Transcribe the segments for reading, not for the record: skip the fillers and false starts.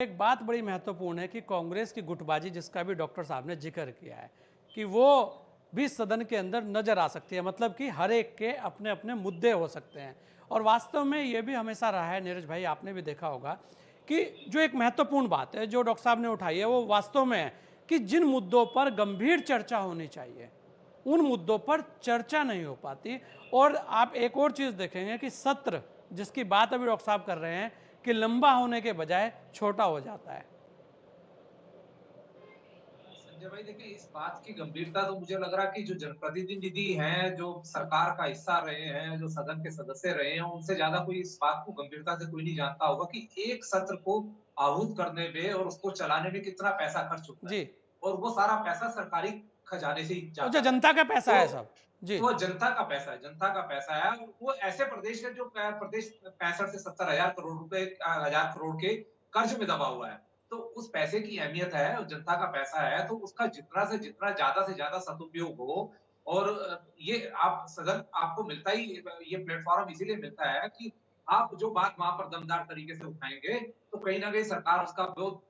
एक बात बड़ी महत्वपूर्ण है कि कांग्रेस की गुटबाजी, जिसका भी डॉक्टर साहब ने जिक्र किया है, कि वो भी सदन के अंदर नजर आ सकती है। मतलब कि हर एक के अपने अपने मुद्दे हो सकते हैं। और वास्तव में ये भी हमेशा रहा है, नीरज भाई आपने भी देखा होगा कि जो एक महत्वपूर्ण बात है जो डॉक्टर साहब ने उठाई है, वो वास्तव में है कि जिन मुद्दों पर गंभीर चर्चा होनी चाहिए उन मुद्दों पर चर्चा नहीं हो पाती। और आप एक और चीज देखेंगे कि सत्र, जिसकी बात अभी डॉक्टर साहब कर रहे हैं, कि लंबा होने के बजाय छोटा हो जाता है। संजय भाई देखिए, इस बात की गंभीरता तो मुझे लग रहा है कि जो जनप्रतिनिधि हैं, जो सरकार का हिस्सा रहे हैं, जो सदन के सदस्य रहे हैं, उनसे ज्यादा कोई इस बात को गंभीरता से कोई नहीं जानता होगा कि एक सत्र को आहूत करने में और उसको चलाने में कितना पैसा खर्च होता है। जी। और वो सारा पैसा सरकारी खजाने से ही और जो जाता है। जनता का पैसा तो है सब। जी। वो जनता का पैसा है, जनता का पैसा है। वो ऐसे प्रदेश है जो प्रदेश 65 से 70 हजार करोड़ रुपए, हजार करोड़ के कर्ज में दबा हुआ है। तो उस पैसे की अहमियत है, जनता का पैसा है, तो उसका जितना से ज्यादा सदुपयोग हो। और ये आप सदन आपको मिलता ही, ये प्लेटफॉर्म इसीलिए मिलता है कि आप जो बात वहां पर दमदार तरीके से उठाएंगे, तो कहीं ना कहीं सरकार उसका बहुत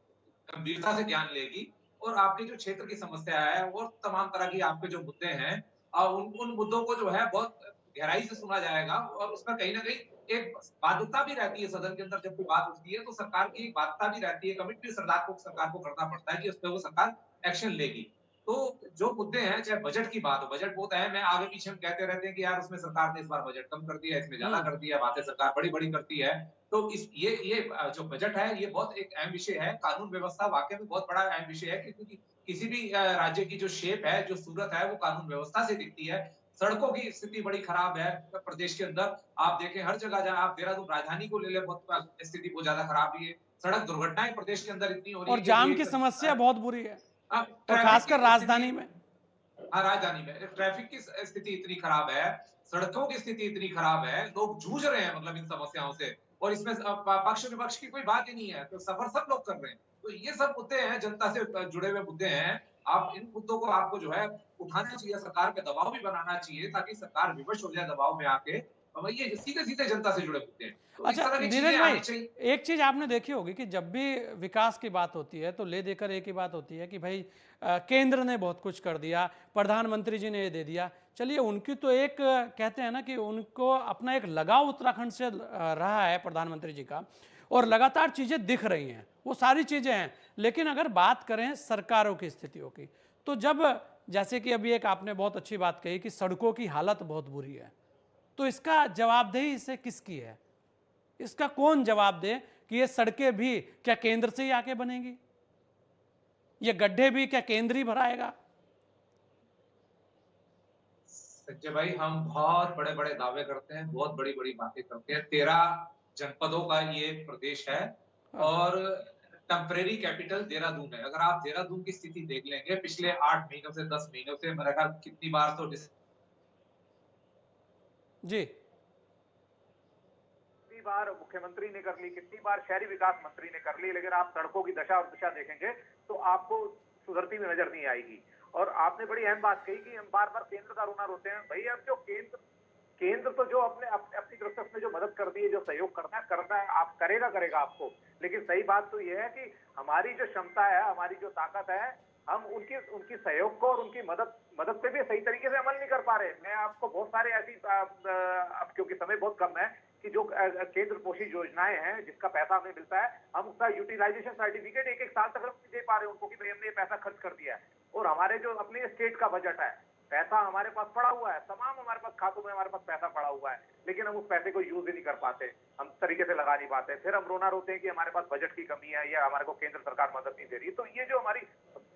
गंभीरता से ज्ञान लेगी। और आपके जो क्षेत्र की समस्या है और तमाम तरह की आपके जो मुद्दे हैं, उन उन मुद्दों को जो है बहुत गहराई से सुना जाएगा। और उसमें कहीं ना कहीं एक बाध्यता भी रहती है, सदन के अंदर जब कोई बात उठती है तो सरकार की एक बाध्यता भी रहती है, कमिट भी सरकार को करना पड़ता है कि उस पर वो सरकार एक्शन लेगी। तो जो मुद्दे हैं, चाहे बजट की बात हो, बजट बहुत अहम है। आगे पीछे हम कहते रहते हैं कि यार उसमें सरकार ने इस बार बजट कम कर दिया, इसमें ज्यादा हम्म। कर दिया, बातें सरकार बड़ी बड़ी करती है। तो इस ये जो बजट है, ये बहुत एक अहम विषय है। कानून व्यवस्था वाकई में बहुत बड़ा अहम विषय है, क्योंकि किसी भी राज्य की जो शेप है, जो सूरत है, वो कानून व्यवस्था से दिखती है। सड़कों की स्थिति बड़ी खराब है प्रदेश के अंदर। आप देखें हर जगह, जहां आप देहरादून राजधानी को ले ले, बहुत स्थिति बहुत ज्यादा खराब है। सड़क दुर्घटनाएं प्रदेश के अंदर इतनी हो रही और है कि अभी जाम एक की समस्या बहुत बुरी है, और ट्रैफिक खासकर की स्थिति, राजधानी में। हाँ, राजधानी में ट्रैफिक की स्थिति इतनी खराब है, सड़कों की स्थिति इतनी खराब है, लोग जूझ रहे हैं मतलब इन समस्याओं से। और इसमें पक्ष विपक्ष की कोई बात ही नहीं है, तो सफर सब लोग कर रहे हैं। तो ये सब मुद्दे हैं, जनता से जुड़े हुए मुद्दे हैं। आप इन मुद्दों को आपको जो है उठाना चाहिए, सरकार पे दबाव भी बनाना चाहिए, ताकि सरकार विवश हो जाए दबाव में आके। और ये सीधे सीधे जनता से जुड़े मुद्दे हैं, तो इस अच्छा तरह की चीजें नीरज आनी भाई, चाहिए। एक चीज आपने देखी होगी कि जब भी विकास की बात होती है तो ले देकर एक ही बात होती है कि भाई केंद्र ने बहुत कुछ कर दिया, प्रधानमंत्री जी ने ये दे दिया। चलिए, उनकी तो एक कहते हैं ना कि उनको अपना एक लगाव उत्तराखंड से रहा है प्रधानमंत्री जी का, और लगातार चीजें दिख रही हैं, वो सारी चीजें हैं। लेकिन अगर बात करें सरकारों की स्थितियों की, तो जब, जैसे कि अभी एक आपने बहुत अच्छी बात कही कि सड़कों की हालत बहुत बुरी है, तो इसका जवाबदेही इसे किसकी है? इसका कौन जवाब दे कि ये सड़कें भी क्या केंद्र से ही आके बनेंगी? ये गड्ढे भी क्या केंद्र ही भराएगा? संजय भाई, हम बहुत बड़े बड़े दावे करते हैं, बहुत बड़ी बड़ी बातें करते हैं। 13 जनपदों का ये प्रदेश है। हाँ। और टेम्परेरी कैपिटल देहरादून है। अगर आप देहरादून की स्थिति देख लेंगे पिछले 8 महीनों से 10 महीनों से, मेरा ख्याल कितनी बार तो जी। कितनी बार मुख्यमंत्री ने कर ली, कितनी बार शहरी विकास मंत्री ने कर ली, लेकिन आप सड़कों की दशा और दिशा देखेंगे तो आपको सुधरती हुई नजर नहीं आएगी। और आपने बड़ी अहम बात कही कि हम बार बार केंद्र का रोना रोते हैं। भैया, अब जो केंद्र केंद्र तो जो अपनी तरफ से उसने जो मदद कर दी है, जो सहयोग करना है, आप करेगा आपको। लेकिन सही बात तो यह है कि हमारी जो क्षमता है, हमारी जो ताकत है, हम उनकी उनकी सहयोग को और उनकी मदद मदद पे भी सही तरीके से अमल नहीं कर पा रहे। मैं आपको बहुत सारे ऐसी, अब क्योंकि समय बहुत कम है, कि जो केंद्र पोषित योजनाएं हैं, जिसका पैसा हमें मिलता है, हम उसका यूटिलाइजेशन सर्टिफिकेट एक एक साल तक हम नहीं दे पा रहे उनको कि भाई हमने ये पैसा खर्च कर दिया है। और हमारे जो अपने स्टेट का बजट है, पैसा हमारे पास पड़ा हुआ है, तमाम हमारे पास खातों में हमारे पास पैसा पड़ा हुआ है, लेकिन हम उस पैसे को यूज ही नहीं कर पाते, हम तरीके से लगा नहीं पाते। फिर हम रोना रोते हैं कि हमारे पास बजट की कमी है या हमारे को केंद्र सरकार मदद नहीं दे रही। तो ये जो हमारी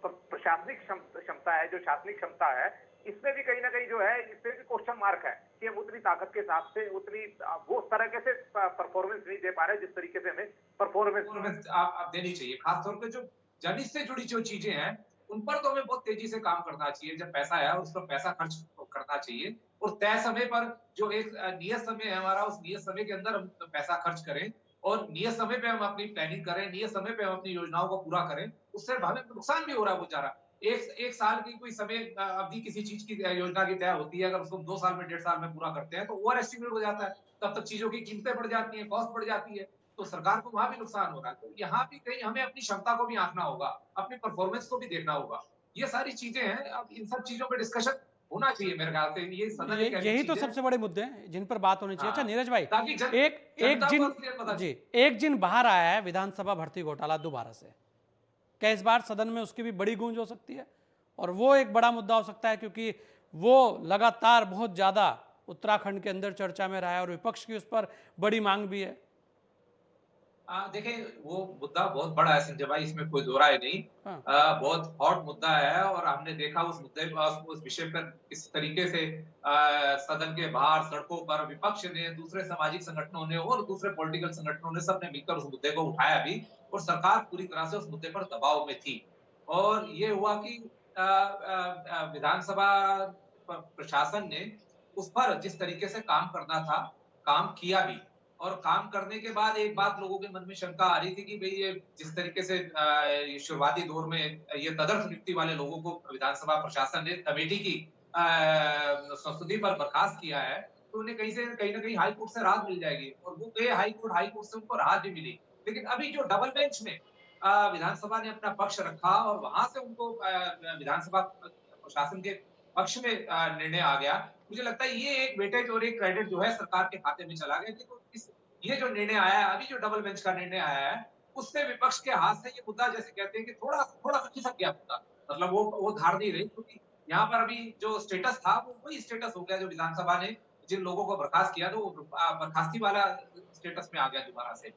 प्रशासनिक क्षमता है, जो शासनिक क्षमता है, इसमें भी कहीं ना कहीं जो है, इससे भी क्वेश्चन मार्क है कि हम उतनी ताकत के हिसाब से उतनी वो उस तरह से परफॉर्मेंस नहीं दे पा रहे जिस तरीके से हमें परफॉर्मेंस। परफॉर्मेंस आप देनी चाहिए। खासतौर पे जो जन से जुड़ी जो चीजें हैं, उन पर तो हमें बहुत तेजी से काम करना चाहिए। जब पैसा है उस पर पैसा खर्च करना चाहिए। और तय समय पर जो एक नियत समय है हमारा, उस नियत समय के अंदर हम पैसा खर्च करें। और नियत समय पे हम अपनी प्लानिंग करें, नियत समय पे हम अपनी योजनाओं को पूरा करें। उससे हमें नुकसान भी हो रहा है बहुत ज्यादा। एक साल की कोई समय अवधि किसी चीज की योजना की तय होती है, अगर उसको 2 साल में 1.5 साल में पूरा करते हैं तो ओवर एस्टिमेट हो जाता है। तब तक चीजों की कीमतें बढ़ जाती हैं, कॉस्ट बढ़ जाती है। तो सरकार को वहां भी नुकसान हो रहा है। तो यहाँ भी कहीं हमें अपनी क्षमता को भी आंकना होगा, अपनी परफॉर्मेंस को भी देखना होगा। ये सारी चीजें हैं, अब इन सब चीजों पे डिस्कशन होना चाहिए मेरे ख्याल से। ये सदन ये एक ऐसी यही तो चीज है। सबसे बड़े मुद्दे हैं जिन पर बात होनी चाहिए। अच्छा हाँ, नीरज भाई, ताकि एक एक जनता को जिन असलियत पता जी चले। एक जिन बाहर आया है विधानसभा भर्ती घोटाला दोबारा से, क्या इस बार सदन में उसकी भी बड़ी गूंज हो सकती है? और वो एक बड़ा मुद्दा हो सकता है क्योंकि वो लगातार बहुत ज्यादा उत्तराखंड के अंदर चर्चा में रहा है और विपक्ष की उस पर बड़ी मांग भी है। देखिए, वो मुद्दा बहुत बड़ा है संजय भाई, इसमें कोई दो राय नहीं। हाँ। बहुत हॉट मुद्दा है और हमने देखा उस मुद्दे पर, उस विषय पर किस तरीके से सदन के बाहर सड़कों पर विपक्ष ने, दूसरे सामाजिक संगठनों ने और दूसरे पॉलिटिकल संगठनों ने सबने मिलकर उस मुद्दे को उठाया भी, और सरकार पूरी तरह से उस मुद्दे पर दबाव में थी। और ये हुआ कि विधानसभा प्रशासन ने उस पर जिस तरीके से काम करना था, काम किया भी। और काम करने के बाद एक बात लोगों के मन में शंका आ रही थी कि भई ये जिस तरीके से ये शुरुआती दौर में ये तदर्थ नियुक्ति वाले लोगों को विधानसभा प्रशासन ने कमेटी की संस्तुति पर बर्खास्त किया है, तो उन्हें कहीं न कहीं हाई कोर्ट से राहत मिल जाएगी, और वो गए हाई कोर्ट से उनको राहत भी मिली। लेकिन अभी जो डबल बेंच में विधानसभा ने अपना पक्ष रखा और वहां से उनको विधानसभा प्रशासन के पक्ष में निर्णय आ गया। मुझे लगता है ये एक वेटेज और एक क्रेडिट जो है सरकार के खाते में चला गया कि तो इस ये जो निर्णय आया है, अभी जो डबल बेंच का निर्णय आया है, उससे विपक्ष के हाथ से ये मुद्दा, जैसे कहते हैं कि थोड़ा-सा खिसक गया मुद्दा। मतलब वो धार नहीं रही, क्योंकि यहाँ पर अभी जो स्टेटस था वो वही स्टेटस हो गया जो विधानसभा ने जिन लोगों को बर्खास्त किया, तो वो बर्खास्ती वाला स्टेटस में आ गया दोबारा से।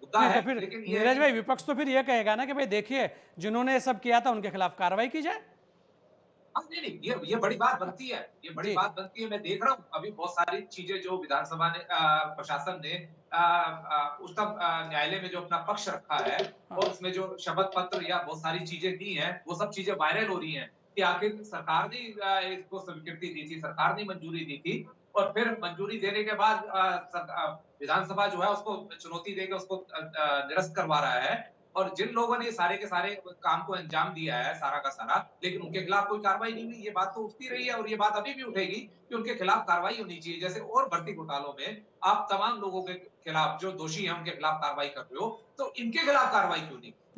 मुद्दा नहीं है, तो फिर लेकिन ये है नीरज कि भाई, विपक्ष तो फिर ये कहेगा ना कि भाई देखिए, जिन्होंने ये सब किया था उनके खिलाफ कार्रवाई की जाए। हाँ, नहीं, ये बड़ी बात बनती है, ये बड़ी जी। बात बनती है। मैं देख रहा हूँ अभी बहुत सारी चीज़ें जो विधानसभा ने प्रशासन ने उच्चतम न्यायालय में जो अपना पक्ष रखा है, हाँ। और उसमें जो शपथ पत्र या बहुत सारी चीज़ें दी हैं, वो सब चीज़ें वायरल हो रही हैं कि आखिर सरकार ने इसको स्वीकृति दी थी, सरकार ने मंजूरी दी थी, और फिर मंजूरी देने के बाद विधानसभा जो है उसको चुनौती देके उसको निरस्त करवा रहा है। और जिन लोगों ने सारे के सारे काम को अंजाम दिया है, सारा का सारा, लेकिन उनके खिलाफ कोई कार्रवाई नहीं हुई। ये बात तो उठती रही है और ये बात अभी भी उठेगी कि उनके खिलाफ कार्रवाई होनी चाहिए। जैसे और भर्ती घोटालों में आप तमाम लोगों के खिलाफ जो दोषी हैं उनके खिलाफ कार्रवाई कर रहे हो, तो इनके खिलाफ कार्रवाई क्यों नहीं?